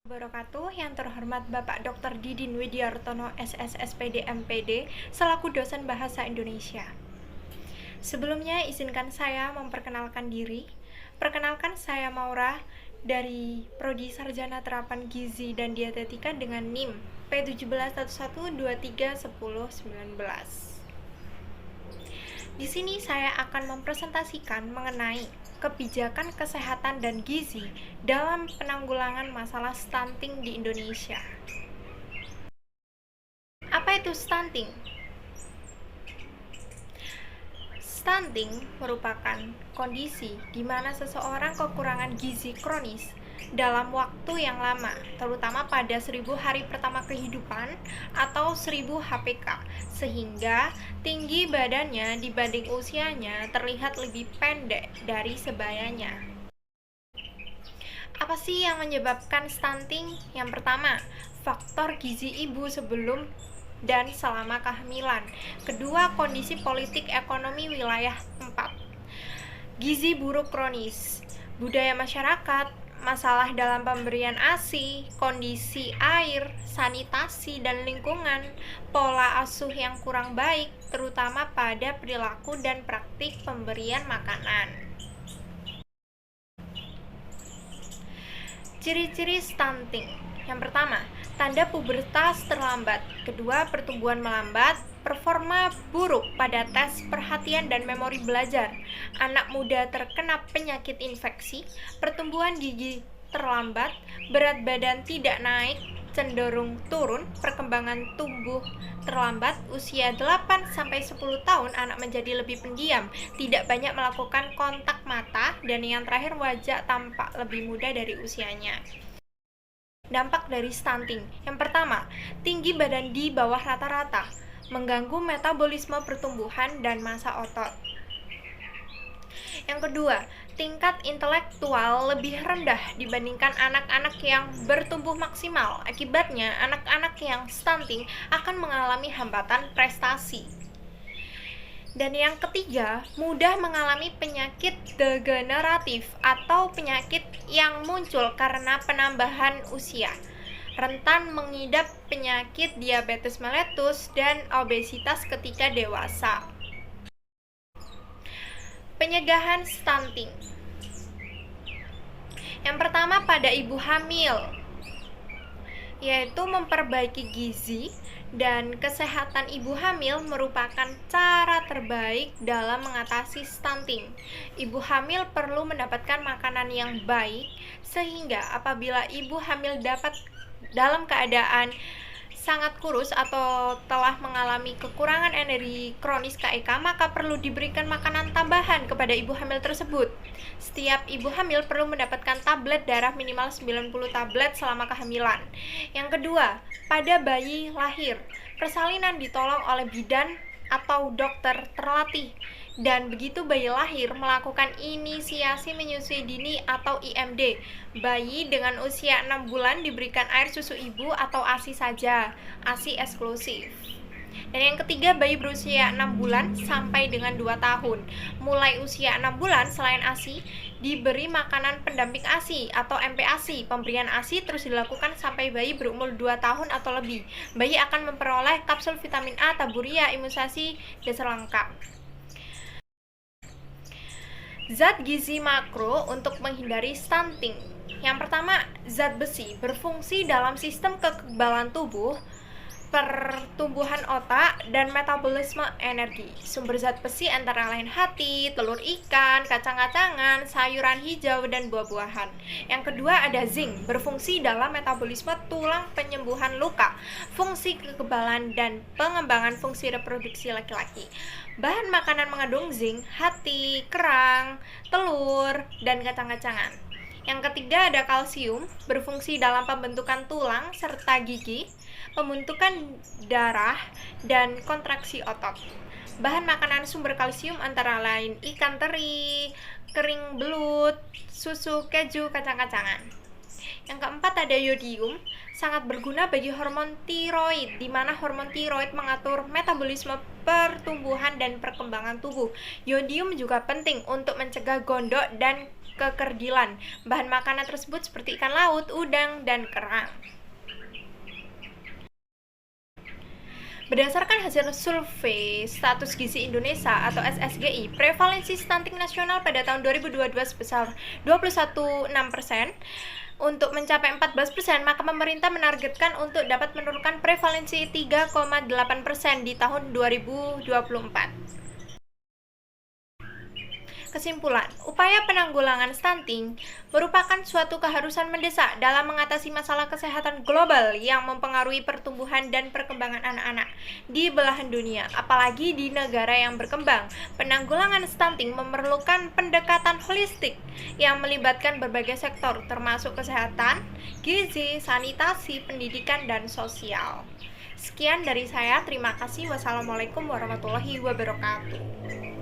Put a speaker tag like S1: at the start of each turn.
S1: Wabarakatuh. Yang terhormat Bapak Dr. Didin Widiartono SSSPD MPD selaku dosen Bahasa Indonesia. Sebelumnya izinkan saya memperkenalkan diri. Perkenalkan, saya Maura dari Prodi Sarjana Terapan Gizi dan Dietetika dengan NIM P1711231019. Di sini saya akan mempresentasikan mengenai kebijakan kesehatan dan gizi dalam penanggulangan masalah stunting di Indonesia. Apa itu stunting? Stunting merupakan kondisi di mana seseorang kekurangan gizi kronis dalam waktu yang lama, terutama pada 1000 hari pertama kehidupan atau 1000 HPK, sehingga tinggi badannya dibanding usianya terlihat lebih pendek dari sebayanya. Apa sih yang menyebabkan stunting? Yang pertama, faktor gizi ibu sebelum dan selama kehamilan. Kedua, kondisi politik ekonomi wilayah tempat. Gizi buruk kronis, budaya masyarakat, masalah dalam pemberian ASI, kondisi air, sanitasi dan lingkungan, pola asuh yang kurang baik, terutama pada perilaku dan praktik pemberian makanan. Ciri-ciri stunting. Yang pertama, tanda pubertas terlambat. Kedua, pertumbuhan melambat, performa buruk pada tes perhatian dan memori belajar. Anak muda terkena penyakit infeksi, pertumbuhan gigi terlambat, berat badan tidak naik, cenderung turun, perkembangan tubuh terlambat, usia 8-10 tahun anak menjadi lebih pendiam, tidak banyak melakukan kontak mata, dan yang terakhir wajah tampak lebih muda dari usianya. Dampak dari stunting. Yang pertama, tinggi badan di bawah rata-rata, mengganggu metabolisme pertumbuhan dan massa otot. Yang kedua, tingkat intelektual lebih rendah dibandingkan anak-anak yang bertumbuh maksimal. Akibatnya, anak-anak yang stunting akan mengalami hambatan prestasi. Dan yang ketiga, mudah mengalami penyakit degeneratif atau penyakit yang muncul karena penambahan usia. Rentan mengidap penyakit diabetes mellitus dan obesitas ketika dewasa. Pencegahan stunting. Yang pertama, pada ibu hamil, yaitu memperbaiki gizi dan kesehatan ibu hamil merupakan cara terbaik dalam mengatasi stunting. Ibu hamil perlu mendapatkan makanan yang baik, sehingga apabila ibu hamil dalam keadaan sangat kurus atau telah mengalami kekurangan energi kronis KEK, maka perlu diberikan makanan tambahan kepada ibu hamil tersebut. Setiap ibu hamil perlu mendapatkan tablet darah minimal 90 tablet selama kehamilan. Yang kedua, pada bayi lahir, persalinan ditolong oleh bidan atau dokter terlatih, dan begitu bayi lahir melakukan inisiasi menyusui dini atau IMD. Bayi dengan usia 6 bulan diberikan air susu ibu atau ASI saja, ASI eksklusif. Dan yang ketiga, bayi berusia 6 bulan sampai dengan 2 tahun. Mulai usia 6 bulan, selain ASI, diberi makanan pendamping ASI atau MPASI. Pemberian ASI terus dilakukan sampai bayi berumur 2 tahun atau lebih. Bayi akan memperoleh kapsul vitamin A, taburia, imunisasi dasar lengkap. Zat gizi makro untuk menghindari stunting. Yang pertama, zat besi berfungsi dalam sistem kekebalan tubuh, pertumbuhan otak, dan metabolisme energi. Sumber zat besi antara lain hati, telur ikan, kacang-kacangan, sayuran hijau, dan buah-buahan. Yang kedua, ada zinc, berfungsi dalam metabolisme tulang, penyembuhan luka, fungsi kekebalan, dan pengembangan fungsi reproduksi laki-laki. Bahan makanan mengandung zinc, hati, kerang, telur, dan kacang-kacangan. Yang ketiga, ada kalsium, berfungsi dalam pembentukan tulang serta gigi, pembentukan darah, dan kontraksi otot. Bahan makanan sumber kalsium antara lain ikan teri, kering belut, susu, keju, kacang-kacangan. Yang keempat, ada yodium, sangat berguna bagi hormon tiroid, di mana hormon tiroid mengatur metabolisme pertumbuhan dan perkembangan tubuh. Yodium juga penting untuk mencegah gondok dan kekerdilan. Bahan makanan tersebut seperti ikan laut, udang, dan kerang. Berdasarkan hasil survei Status Gizi Indonesia atau SSGI, prevalensi stunting nasional pada tahun 2022 sebesar 21,6%. Untuk mencapai 14%, maka pemerintah menargetkan untuk dapat menurunkan prevalensi 3,8% di tahun 2024. Kesimpulan, upaya penanggulangan stunting merupakan suatu keharusan mendesak dalam mengatasi masalah kesehatan global yang mempengaruhi pertumbuhan dan perkembangan anak-anak di belahan dunia, apalagi di negara yang berkembang. Penanggulangan stunting memerlukan pendekatan holistik yang melibatkan berbagai sektor, termasuk kesehatan, gizi, sanitasi, pendidikan, dan sosial. Sekian dari saya, terima kasih. Wassalamualaikum warahmatullahi wabarakatuh.